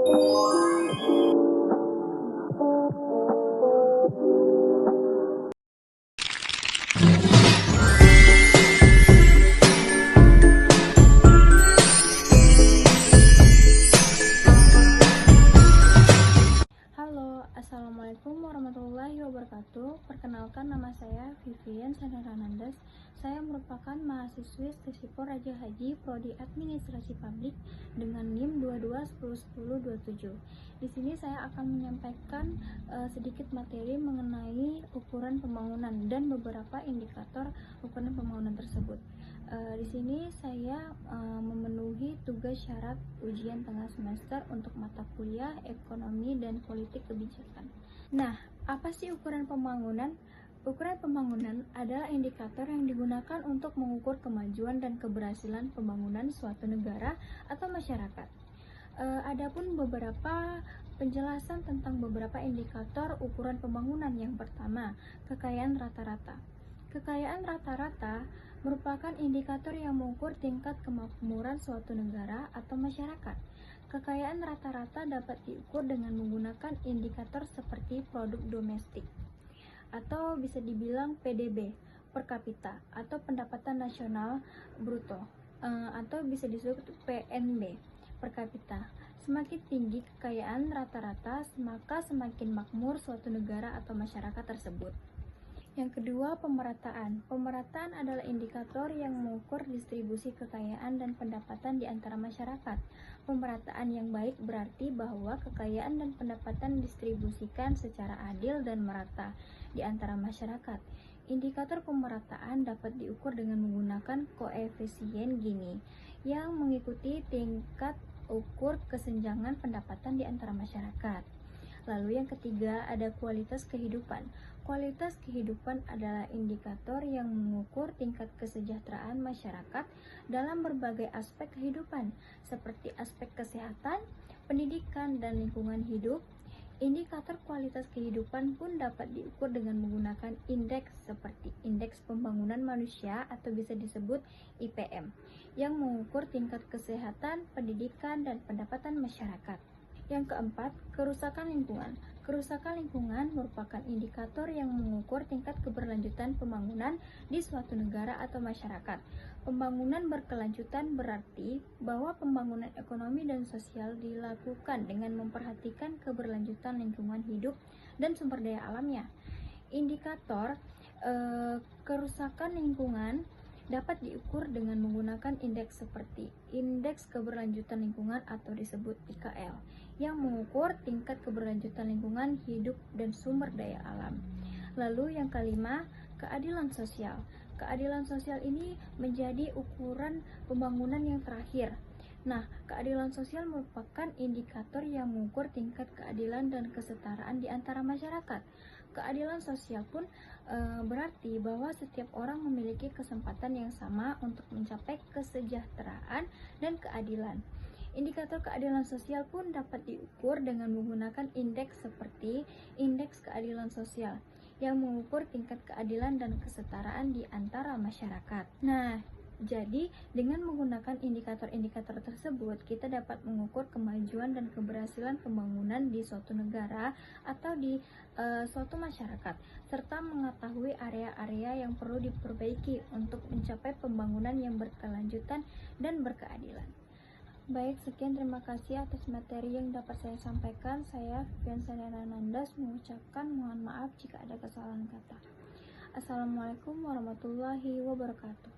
Halo, Assalamualaikum warahmatullahi wabarakatuh. Perkenalkan, nama saya Vivian Sandaranandas. Saya merupakan mahasiswi Stisipor Raja Haji Prodi Administrasi Publik dengan NIM 22101027. Di sini saya akan menyampaikan sedikit materi mengenai ukuran pembangunan dan beberapa indikator ukuran pembangunan tersebut. Di sini saya memenuhi tugas syarat ujian tengah semester untuk mata kuliah Ekonomi dan Politik Kebijakan. Nah, apa sih ukuran pembangunan? Ukuran pembangunan adalah indikator yang digunakan untuk mengukur kemajuan dan keberhasilan pembangunan suatu negara atau masyarakat. Adapun beberapa penjelasan tentang beberapa indikator ukuran pembangunan. Yang pertama, kekayaan rata-rata. Kekayaan rata-rata merupakan indikator yang mengukur tingkat kemakmuran suatu negara atau masyarakat. Kekayaan rata-rata dapat diukur dengan menggunakan indikator seperti produk domestik, atau bisa dibilang PDB per kapita, atau pendapatan nasional bruto, atau bisa disebut PNB per kapita. Semakin tinggi kekayaan rata-rata, maka semakin makmur suatu negara atau masyarakat tersebut. Yang kedua, pemerataan. Pemerataan adalah indikator yang mengukur distribusi kekayaan dan pendapatan di antara masyarakat. Pemerataan yang baik berarti bahwa kekayaan dan pendapatan distribusikan secara adil dan merata di antara masyarakat. Indikator pemerataan dapat diukur dengan menggunakan koefisien Gini yang mengikuti tingkat ukur kesenjangan pendapatan di antara masyarakat. Lalu yang ketiga, ada kualitas kehidupan. Kualitas kehidupan adalah indikator yang mengukur tingkat kesejahteraan masyarakat dalam berbagai aspek kehidupan, seperti aspek kesehatan, pendidikan, dan lingkungan hidup. Indikator kualitas kehidupan pun dapat diukur dengan menggunakan indeks seperti indeks pembangunan manusia atau bisa disebut IPM, yang mengukur tingkat kesehatan, pendidikan, dan pendapatan masyarakat. Yang keempat, kerusakan lingkungan. Kerusakan lingkungan merupakan indikator yang mengukur tingkat keberlanjutan pembangunan di suatu negara atau masyarakat. Pembangunan berkelanjutan berarti bahwa pembangunan ekonomi dan sosial dilakukan dengan memperhatikan keberlanjutan lingkungan hidup dan sumber daya alamnya. Indikator kerusakan lingkungan dapat diukur dengan menggunakan indeks seperti indeks keberlanjutan lingkungan atau disebut IKL, yang mengukur tingkat keberlanjutan lingkungan hidup dan sumber daya alam. Lalu yang kelima, keadilan sosial. Keadilan sosial ini menjadi ukuran pembangunan yang terakhir. Nah, keadilan sosial merupakan indikator yang mengukur tingkat keadilan dan kesetaraan di antara masyarakat. Keadilan sosial pun berarti bahwa setiap orang memiliki kesempatan yang sama untuk mencapai kesejahteraan dan keadilan. Indikator keadilan sosial pun dapat diukur dengan menggunakan indeks seperti indeks keadilan sosial yang mengukur tingkat keadilan dan kesetaraan di antara masyarakat. Nah, jadi dengan menggunakan indikator-indikator tersebut, kita dapat mengukur kemajuan dan keberhasilan pembangunan di suatu negara atau di suatu masyarakat, serta mengetahui area-area yang perlu diperbaiki untuk mencapai pembangunan yang berkelanjutan dan berkeadilan. Baik, sekian, terima kasih atas materi yang dapat saya sampaikan. Saya Vivian Sandaranandas mengucapkan mohon maaf jika ada kesalahan kata. Assalamualaikum warahmatullahi wabarakatuh.